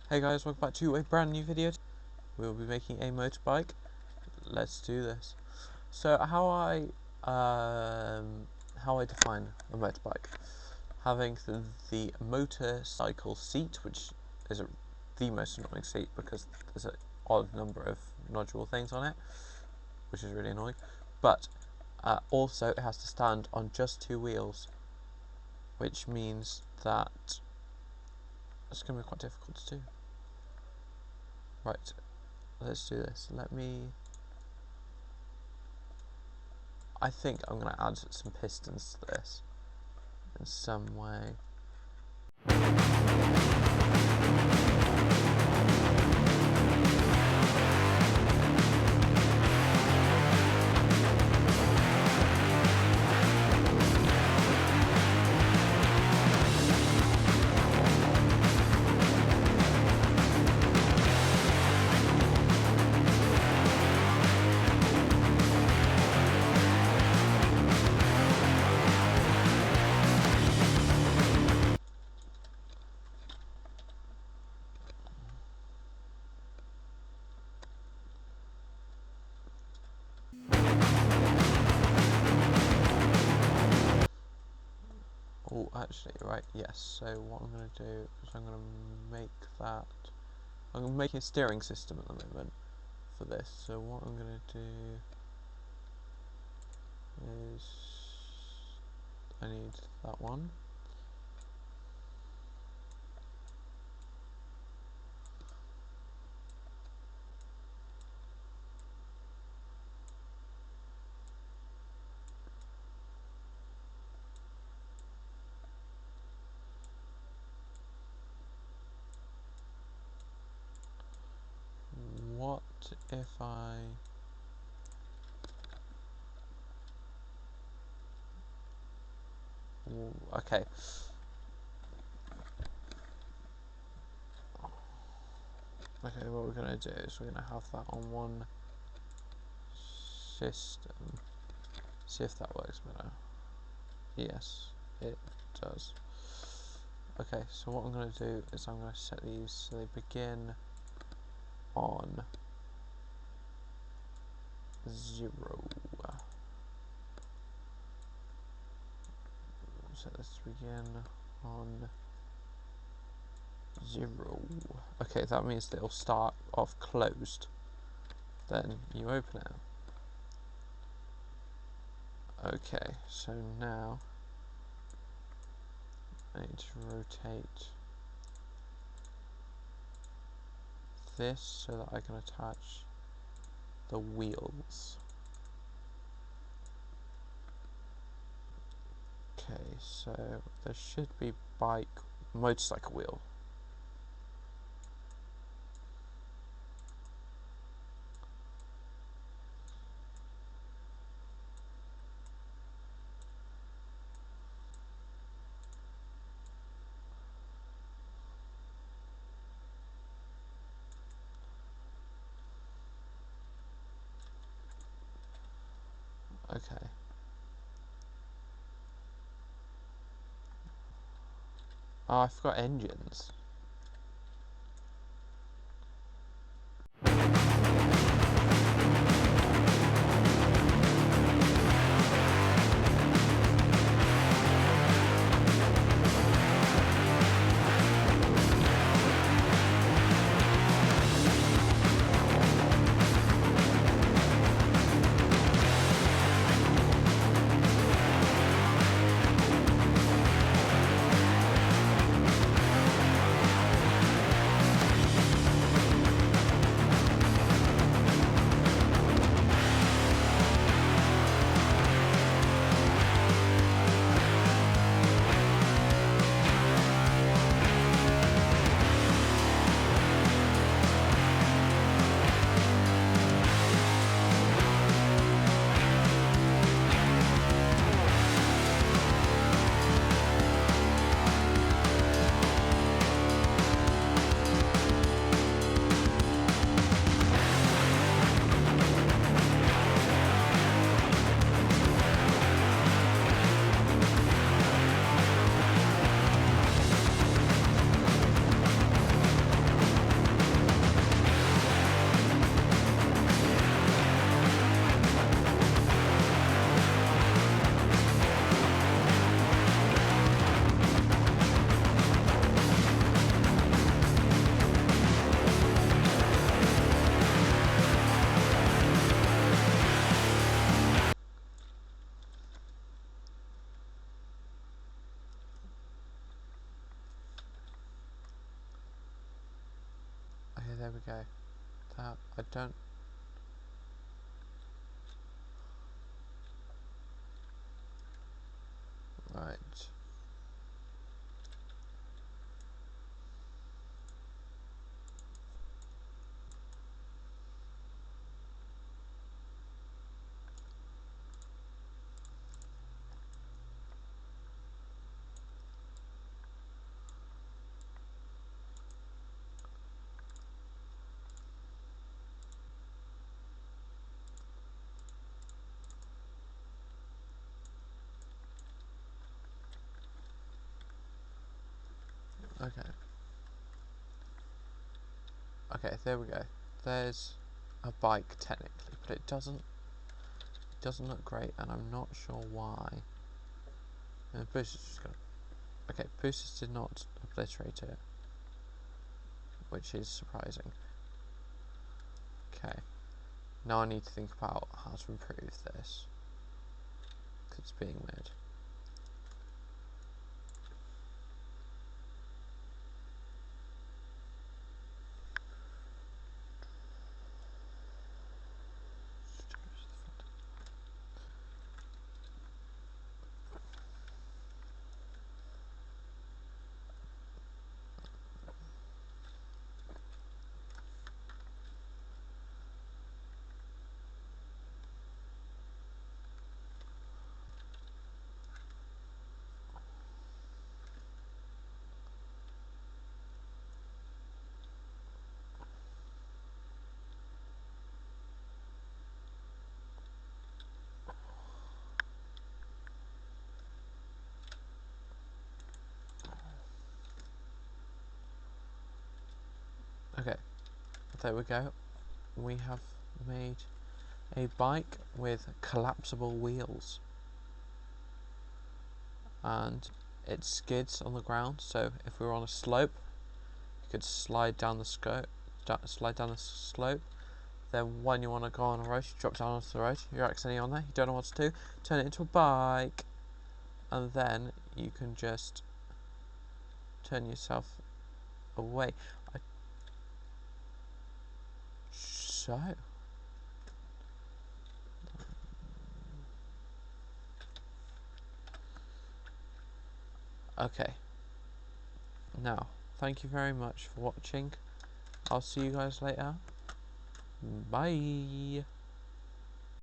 Hey guys, welcome back to a brand new video. We'll be making a motorbike. Let's do this. So how I define a motorbike: having the motorcycle seat, which is the most annoying seat because there's an odd number of nodule things on it, which is really annoying. But also it has to stand on just two wheels, which means that it's going to be quite difficult to do. Right, let's do this. I think I'm going to add some pistons to this in some way. Oh, actually, right, yes. So what I'm going to do is I'm going to make that... I'm going to make a steering system at the moment for this. So what I'm going to do is... I need that one. What if I... Okay. Okay, what we're going to do is we're going to have that on one system. See if that works better. Yes, it does. Okay, so what I'm going to do is I'm going to set these so they begin on 0. Set this to begin on 0. Okay, that means that it'll start off closed. Then you open it. Okay, so now I need to rotate this so that I can attach the wheels. Okay, so there should be motorcycle wheel. Okay. Oh, I forgot engines. there we go. That, I don't... Right. Okay. Okay, there we go. There's a bike technically, but it doesn't look great, and I'm not sure why. And boosters just gonna... Okay, boosters did not obliterate it, which is surprising. Okay, now I need to think about how to improve this, because it's being made. Okay, there we go. We have made a bike with collapsible wheels, and it skids on the ground. So if we were on a slope, you could slide down the slope. Then when you want to go on a road, you drop down onto the road. You're accidentally on there. You don't know what to do. Turn it into a bike, and then you can just turn yourself away. So. Okay. Now, thank you very much for watching. I'll see you guys later. Bye.